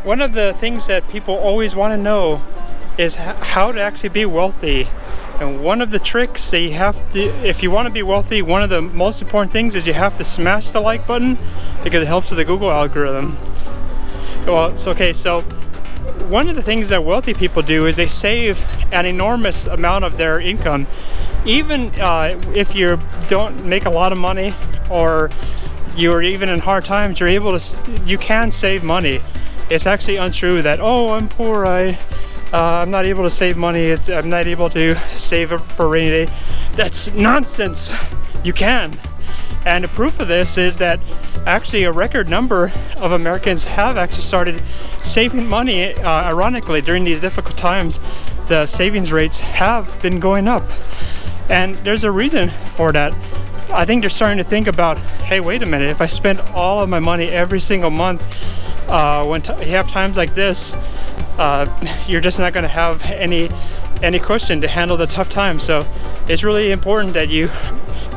one of the things that people always want to know is how to actually be wealthy. And one of the tricks that you have to, if you want to be wealthy, one of the most important things is you have to smash the like button because it helps with the Google algorithm. Well, it's okay. So one of the things that wealthy people do is they save an enormous amount of their income. Even if you don't make a lot of money, or you're even in hard times, you can save money. It's actually untrue that, oh, I'm poor, I'm not able to save money, I'm not able to save it for a rainy day. That's nonsense. You can. And the proof of this is that actually a record number of Americans have actually started saving money. Ironically, during these difficult times, the savings rates have been going up. And there's a reason for that. I think they're starting to think about, hey, wait a minute, if I spend all of my money every single month, when you have times like this, you're just not going to have any cushion to handle the tough times. So it's really important that you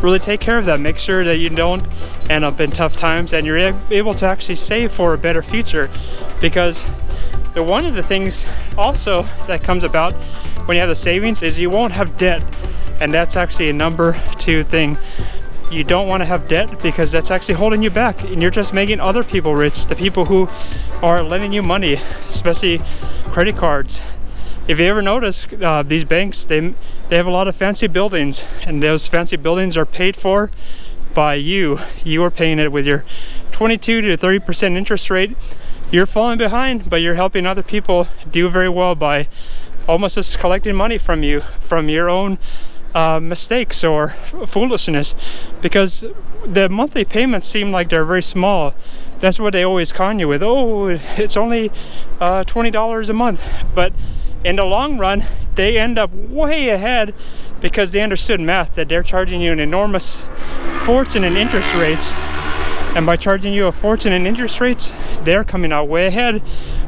really take care of that. Make sure that you don't end up in tough times and you're able to actually save for a better future. Because one of the things also that comes about when you have the savings is you won't have debt. And that's actually a number 2 thing. You don't want to have debt because that's actually holding you back, and you're just making other people rich, the people who are lending you money, especially credit cards. If you ever notice, these banks, they have a lot of fancy buildings, and those fancy buildings are paid for by you. You are paying it with your 22 to 30% interest rate. You're falling behind, but you're helping other people do very well by almost just collecting money from you, from your own mistakes or foolishness, because the monthly payments seem like they're very small. That's what they always con you with. Oh, it's only $20 a month. But in the long run, they end up way ahead because they understood math, that they're charging you an enormous fortune in interest rates. And by charging you a fortune in interest rates, they're coming out way ahead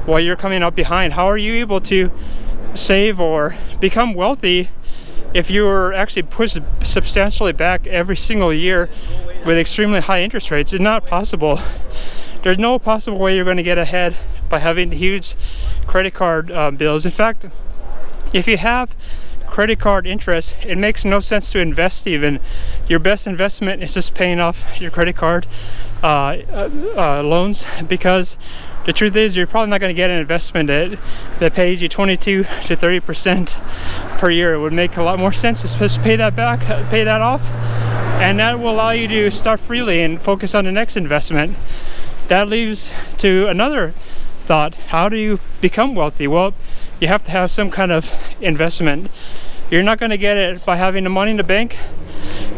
while you're coming out behind. How are you able to save or become wealthy if you were actually pushed substantially back every single year with extremely high interest rates? It's not possible. There's no possible way you're going to get ahead by having huge credit card bills. In fact, if you have credit card interest, it makes no sense to invest even. Your best investment is just paying off your credit card loans, because the truth is you're probably not going to get an investment that pays you 22 to 30% per year. It would make a lot more sense to just pay that back, pay that off, and that will allow you to start freely and focus on the next investment. That leads to another thought. How do you become wealthy? Well, you have to have some kind of investment. You're not going to get it by having the money in the bank.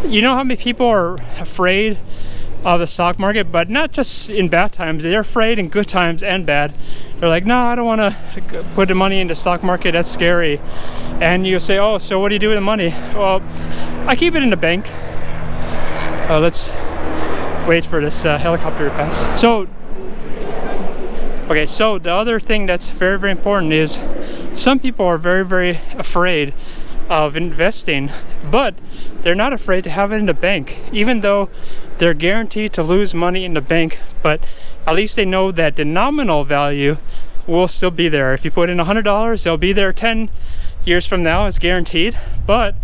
You know how many people are afraid of the stock market, but not just in bad times. They're afraid in good times and bad. They're like, no, I don't want to put the money in the stock market. That's scary. And you say, oh, so what do you do with the money? Well, I keep it in the bank. Let's wait for this helicopter to pass. So the other thing that's very, very important is some people are very, very afraid of investing, but they're not afraid to have it in the bank, even though they're guaranteed to lose money in the bank. But at least they know that the nominal value will still be there. If you put in $100, they'll be there 10 years from now. It's guaranteed, but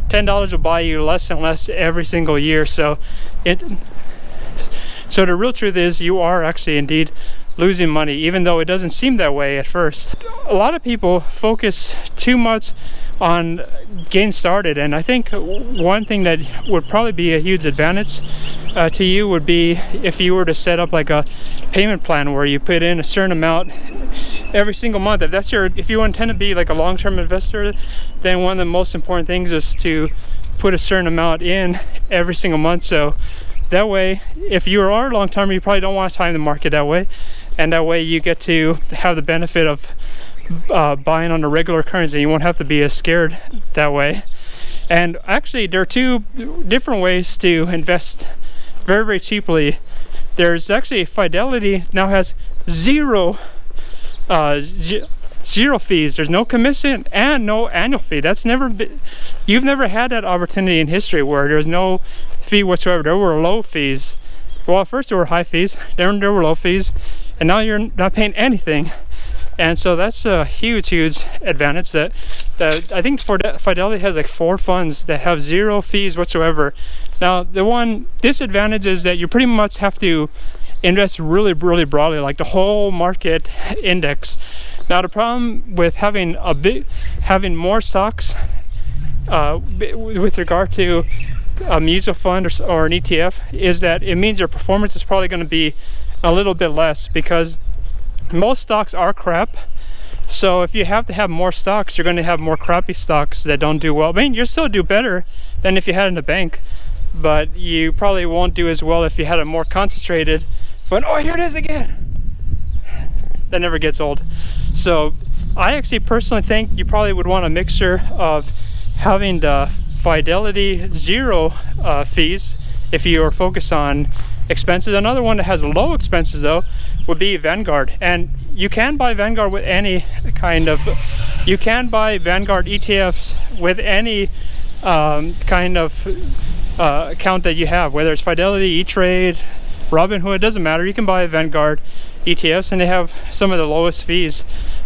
$10 will buy you less and less every single year. So the real truth is you are actually indeed losing money, even though it doesn't seem that way at first. A lot of people focus too much on getting started, and I think one thing that would probably be a huge advantage to you would be if you were to set up like a payment plan where you put in a certain amount every single month. If you intend to be like a long-term investor, then one of the most important things is to put a certain amount in every single month. So that way, if you are long-term, you probably don't want to time the market that way, and that way you get to have the benefit of buying on a regular occurrence, and you won't have to be as scared that way. And actually, there are 2 different ways to invest very, very cheaply. There's actually Fidelity now has zero fees. There's no commission and no annual fee. You've never had that opportunity in history where there's no fee whatsoever. There were low fees. Well, at first there were high fees, then there were low fees, and now you're not paying anything. And so that's a huge advantage that I think Fidelity has like 4 funds that have 0 fees whatsoever. Now the one disadvantage is that you pretty much have to invest really broadly, like the whole market index. Now the problem with having more stocks with regard to a mutual fund or an ETF is that it means your performance is probably going to be a little bit less, because most stocks are crap. So if you have to have more stocks, you're going to have more crappy stocks that don't do well. I mean, you'll still do better than if you had it in the bank, but you probably won't do as well if you had a more concentrated fund. Oh, here it is again. That never gets old. So I actually personally think you probably would want a mixture of having the Fidelity 0 fees if you are focused on expenses. Another one that has low expenses though would be Vanguard, and you can buy Vanguard with any kind of, you can buy Vanguard ETFs with any kind of account that you have, whether it's Fidelity, E-Trade, Robinhood, it doesn't matter. You can buy Vanguard ETFs and they have some of the lowest fees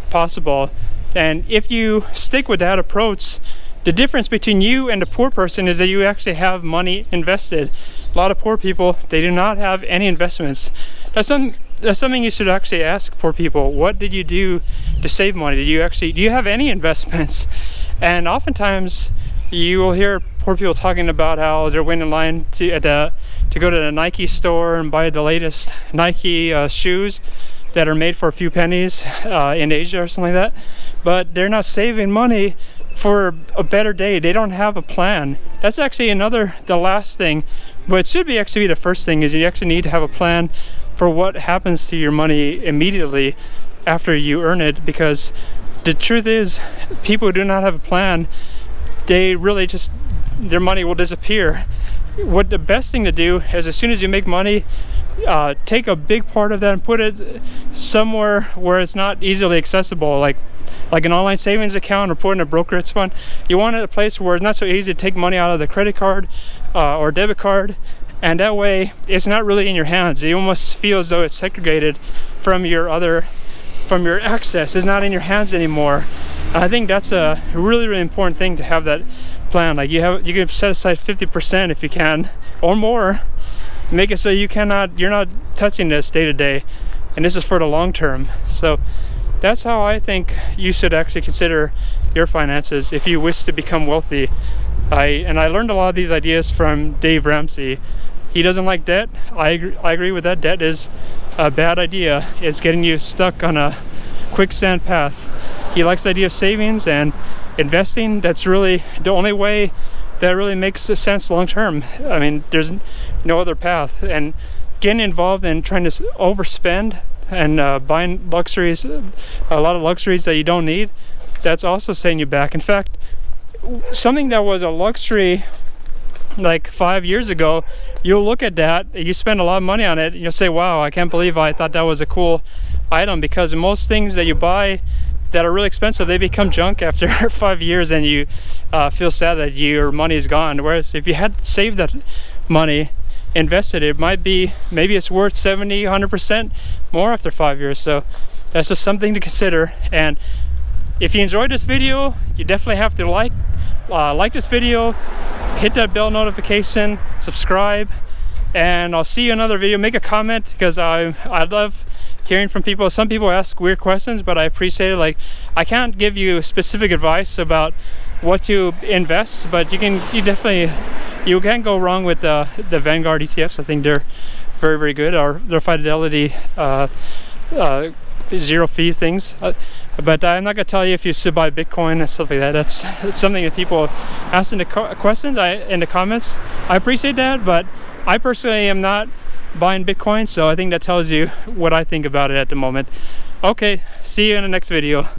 possible. And if you stick with that approach, the difference between you and a poor person is that you actually have money invested. A lot of poor people, they do not have any investments. That's something you should actually ask poor people. What did you do to save money? Do you have any investments? And oftentimes you will hear poor people talking about how they're waiting in line to go to the Nike store and buy the latest Nike shoes that are made for a few pennies in Asia or something like that. But they're not saving money for a better day. They don't have a plan. That's actually the last thing, but it should actually be the first thing, is you actually need to have a plan for what happens to your money immediately after you earn it, because the truth is, people who do not have a plan, they really just, their money will disappear. What the best thing to do is, as soon as you make money, take a big part of that and put it somewhere where it's not easily accessible, like an online savings account or put in a brokerage fund. You want it a place where it's not so easy to take money out of the credit card or debit card, and that way it's not really in your hands. You almost feel as though it's segregated from your access. It's not in your hands anymore. And I think that's a really important thing, to have that plan. Like you can set aside 50% if you can, or more. Make it so you're not touching this day to day, and this is for the long term. So that's how I think you should actually consider your finances if you wish to become wealthy. I learned a lot of these ideas from Dave Ramsey. He doesn't like debt. I agree with that. Debt is a bad idea. It's getting you stuck on a quicksand path. He likes the idea of savings and investing. That's really the only way that really makes sense long term. I mean, there's no other path. And getting involved in trying to overspend and buying luxuries, a lot of luxuries that you don't need, that's also setting you back. In fact, something that was a luxury like 5 years ago, you'll look at that, you spend a lot of money on it, and you'll say, wow, I can't believe I thought that was a cool item, because most things that you buy that are really expensive, they become junk after 5 years, and you feel sad that your money is gone. Whereas if you had saved that money, invested it, maybe it's worth 70-100% more after 5 years. So that's just something to consider. And if you enjoyed this video, you definitely have to like this video, hit that bell notification, subscribe, and I'll see you in another video. Make a comment, because I love hearing from people. Some people ask weird questions, but I appreciate it. Like, I can't give you specific advice about what to invest, but you can't go wrong with the Vanguard ETFs. I think they're very good, or their Fidelity 0 fees things. But I'm not gonna tell you if you should buy Bitcoin and stuff like that. That's something that people ask in the questions, in the comments. I appreciate that, but I personally am not buying Bitcoin, so I think that tells you what I think about it at the moment. Okay, see you in the next video.